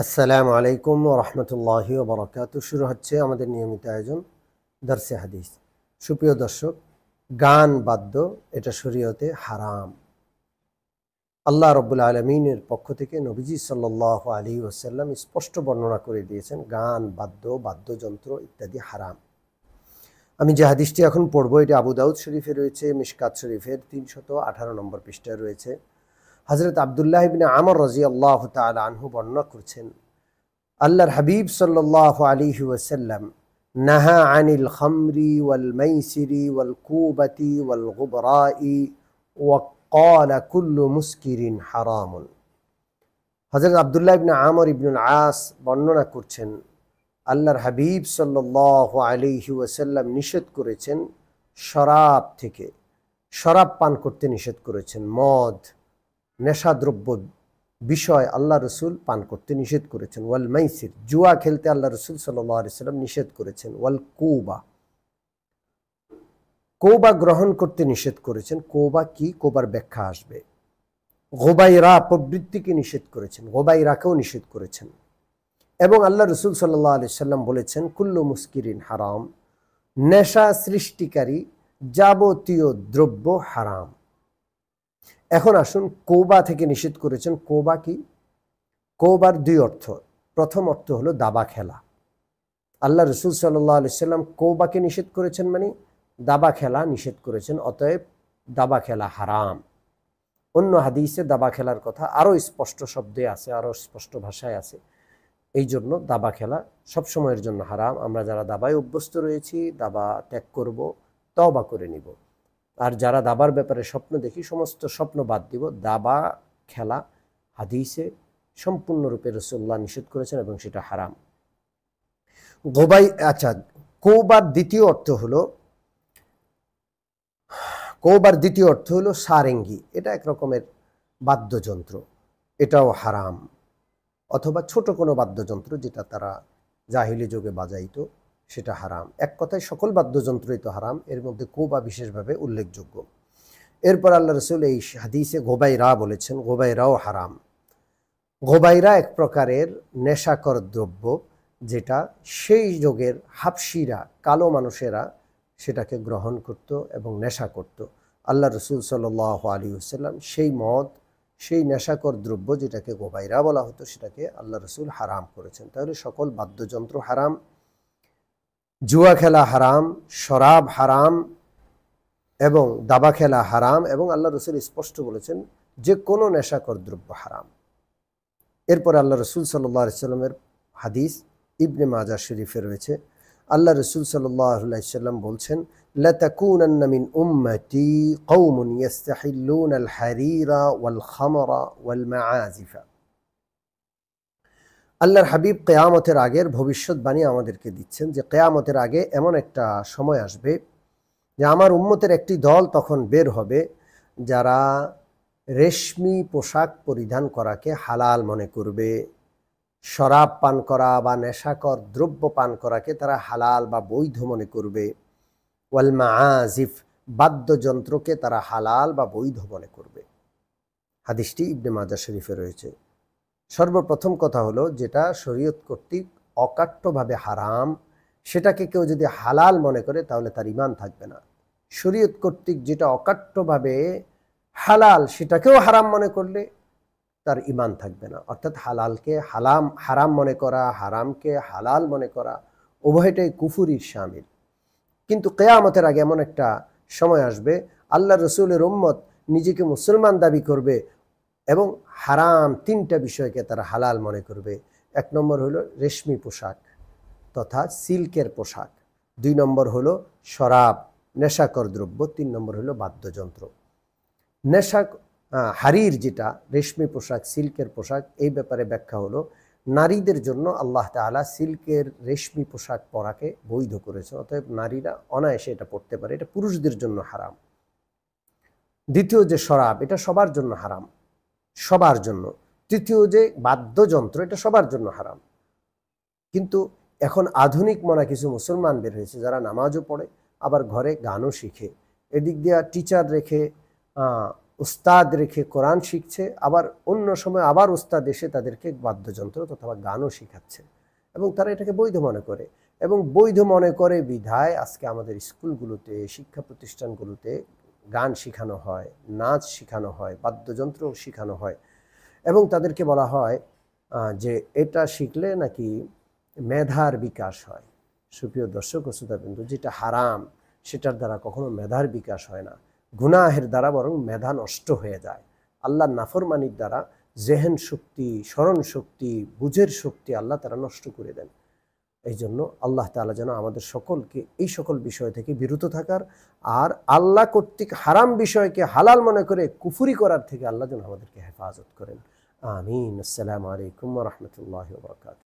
আসসালামু আলাইকুম ওয়া রাহমাতুল্লাহি ওয়া বারাকাতুহু। শুরু হচ্ছে আমাদের নিয়মিত আয়োজন দরসে হাদিস। সুপ্রিয় দর্শক, গান বাদ্য এটা শরীয়তে হারাম। আল্লাহ রাব্বুল আলামিনের পক্ষ থেকে নবীজি সাল্লাল্লাহু আলাইহি ওয়াসাল্লাম স্পষ্ট বর্ণনা করে দিয়েছেন গান বাদ্য বাদ্যযন্ত্র ইত্যাদি হারাম। আমি যে হাদিসটি এখন পড়ব এটি আবু দাউদ শরীফে রয়েছে, মিশকাত শরীফের ৩১৮ নম্বর পৃষ্ঠায় রয়েছে। হযরত আব্দুল্লাহ ইবনে আমর রাদিয়াল্লাহু তাআলা আনহু বর্ণনা করছেন, আল্লাহর হাবিব সাল্লাল্লাহু আলাইহি ওয়াসাল্লাম নাহা আনিল খামরি ওয়াল মাইসিরি ওয়াল কুবাতি ওয়াল গুবরাই ওয়া ক্বালা কুল্লু মুসকিরিন হারামুন। হযরত আব্দুল্লাহ ইবনে আমর ইবনুল আস বর্ণনা করছেন, আল্লাহর হাবিব সাল্লাল্লাহু আলাইহি ওয়াসাল্লাম নিষেধ করেছেন শরাব থেকে, শরাব পান করতে নিষেধ করেছেন। মদ, নেশাদ্রব্য বিষয় আল্লাহ রসুল পান করতে নিষেধ করেছেন। ওয়াল মাইসির, জুয়া খেলতে আল্লাহ রসুল সাল্লাল্লাহু আলাইহি ওয়াসাল্লাম নিষেধ করেছেন। ওয়াল কৌবা, কৌবা গ্রহণ করতে নিষেধ করেছেন। কৌবা কি, কৌবার ব্যাখ্যা আসবে। গোবাইরা প্রবৃত্তিকে নিষেধ করেছেন, গোবাইরাকেও নিষেধ করেছেন। এবং আল্লাহ রসুল সাল্লাল্লাহু আলাইহি ওয়াসাল্লাম বলেছেন কুল্লু মুস্কিরিন হারাম, নেশা সৃষ্টিকারী যাবতীয় দ্রব্য হারাম। এখন আসুন, কৌবা থেকে নিষেধ করেছেন। কৌবা কি? কৌবার দুই অর্থ। প্রথম অর্থ হলো দাবা খেলা। আল্লাহ রসুল সাল্লাল্লাহু আলাইহি ওয়াসাল্লাম কৌবাকে নিষেধ করেছেন, মানে দাবা খেলা নিষেধ করেছেন, অতএব দাবা খেলা হারাম। অন্য হাদিসে দাবা খেলার কথা আরও স্পষ্ট শব্দে আছে, আরও স্পষ্ট ভাষায় আছে। এই জন্য দাবা খেলা সবসময়ের জন্য হারাম। আমরা যারা দাবায় অভ্যস্ত রয়েছি, দাবা ত্যাগ করব, তওবা করে নিব। আর যারা দাবার ব্যাপারে স্বপ্ন দেখি, সমস্ত স্বপ্ন বাদ দিব। দাবা খেলা হাদিসে সম্পূর্ণরূপে রাসূলুল্লাহ নিষেধ করেছেন এবং সেটা হারাম। গোবাই, আচ্ছা, কৌবার দ্বিতীয় অর্থ হলো, কৌবার দ্বিতীয় অর্থ হলো সারেঙ্গি। এটা এক রকমের বাদ্যযন্ত্র, এটাও হারাম। অথবা ছোট কোনো বাদ্যযন্ত্র যেটা তারা জাহিলি যুগে বাজাইতো, সেটা হারাম। এক কথায় সকল বাদ্যযন্ত্রই তো হারাম, এর মধ্যে কৌবা বিশেষভাবে উল্লেখযোগ্য। এরপর আল্লাহ রসুল এই হাদিসে গোবাইরা বলেছেন, গোবাইরাও হারাম। গোবাইরা এক প্রকারের নেশাকর দ্রব্য, যেটা সেই যুগের হাবশিরা, কালো মানুষেরা সেটাকে গ্রহণ করত এবং নেশা করত। আল্লাহ রসুল সাল্লাল্লাহু আলাইহি ওয়াসাল্লাম সেই মদ, সেই নেশাকর দ্রব্য যেটাকে গোবাইরা বলা হতো, সেটাকে আল্লাহ রসুল হারাম করেছেন। তাহলে সকল বাদ্যযন্ত্র হারাম, জুয়া খেলা হারাম, শরাব হারাম এবং দাবা খেলা হারাম, এবং আল্লাহ রসুল স্পষ্ট বলেছেন যে কোনো নেশাকর দ্রব্য হারাম। এরপর আল্লাহ রসুল সাল্লাল্লাহু আলাইহি ওয়াসাল্লামের হাদিস ইবনে মাজাহ শরীফে রয়েছে। আল্লাহ রসুল সাল্লাল্লাহু আলাইহি ওয়াসাল্লাম বলছেন, লাতাকুনান্না মিন উম্মতি কওমুন ইস্তাহিল্লুনাল হারিরা ওয়াল খামরা ওয়াল মাআজিফা। আল্লাহর হাবিব কিয়ামতের আগের ভবিষ্যৎবাণী আমাদেরকে দিচ্ছেন যে কিয়ামতের আগে এমন একটা সময় আসবে যে আমার উম্মতের একটি দল তখন বের হবে, যারা রেশমি পোশাক পরিধান করাকে হালাল মনে করবে, শরাব পান করা বা নেশাকর দ্রব্য পান করাকে তারা হালাল বা বৈধ মনে করবে। ওয়াল মাআজিফ, বাদ্যযন্ত্রকে তারা হালাল বা বৈধ মনে করবে। হাদিসটি ইবনে মাজাহ শরীফে রয়েছে। সর্বপ্রথম কথা হলো, যেটা শরীয়ত কর্তৃক অকাট্যভাবে হারাম, সেটাকে কেউ যদি হালাল মনে করে তাহলে তার ঈমান থাকবে না। শরীয়ত কর্তৃক যেটা অকাট্যভাবে হালাল, সেটাকেও হারাম মনে করলে তার ঈমান থাকবে না। অর্থাৎ হালালকে হারাম মনে করা, হারামকে হালাল মনে করা, উভয়টাই কুফুরির শামিল। কিন্তু কিয়ামতের আগে এমন একটা সময় আসবে, আল্লাহ রসুলের উম্মত নিজেকে মুসলমান দাবি করবে এবং হারাম তিনটা বিষয়কে তারা হালাল মনে করবে। এক নম্বর হলো রেশমি পোশাক তথা সিল্কের পোশাক, দুই নম্বর হলো শরাব, নেশাকর দ্রব্য, তিন নম্বর হলো বাদ্যযন্ত্র। হারির, যেটা রেশমি পোশাক, সিল্কের পোশাক, এই ব্যাপারে ব্যাখ্যা হলো, নারীদের জন্য আল্লাহ তাআলা সিল্কের রেশমি পোশাক পরাকে বৈধ করেছে, অতএব নারীরা অনায়াসে এটা পরতে পারে, এটা পুরুষদের জন্য হারাম। দ্বিতীয় যে শরাব, এটা সবার জন্য হারাম, সবার জন্য। তৃতীয় যে বাদ্যযন্ত্র, এটা সবার জন্য হারাম। কিন্তু এখন আধুনিক মনা কিছু মুসলমান বের হয়েছে, যারা নামাজও পড়ে আবার ঘরে গানও শিখে, এদিক দিয়ে টিচার রেখে উস্তাদ রেখে কোরআন শিখছে, আবার অন্য সময় আবার উস্তাদ এসে তাদেরকে বাদ্যযন্ত্র তথা গানও শিখাচ্ছে, এবং তারা এটাকে বৈধ মনে করে। এবং বৈধ মনে করে বিধায় আজকে আমাদের স্কুলগুলোতে, শিক্ষা প্রতিষ্ঠানগুলোতে গান শেখানো হয়, নাচ শেখানো হয়, বাদ্যযন্ত্র শেখানো হয়, এবং তাদেরকে বলা হয় যে এটা শিখলে নাকি মেধার বিকাশ হয়। সুপ্রিয় দর্শক ও শ্রোতাবৃন্দ, যেটা হারাম সেটার দ্বারা কখনো মেধার বিকাশ হয় না, গুনাহের দ্বারা বরং মেধা নষ্ট হয়ে যায়। আল্লাহর নাফরমানির দ্বারা জেহেন শক্তি, স্মরণ শক্তি, বুঝের শক্তি আল্লাহ তারা নষ্ট করে দেন। এই জন্য আল্লাহ তাআলা যেন আমাদের সকলকে এই সকল বিষয় থেকে বিরত থাকার, আর আল্লাহ কর্তৃক হারাম বিষয়কে হালাল মনে করে কুফরি করার থেকে আল্লাহ যেন আমাদেরকে হেফাজত করেন। আমিন। আসসালামু আলাইকুম ওয়া রাহমাতুল্লাহি ওয়া বারাকাতুহু।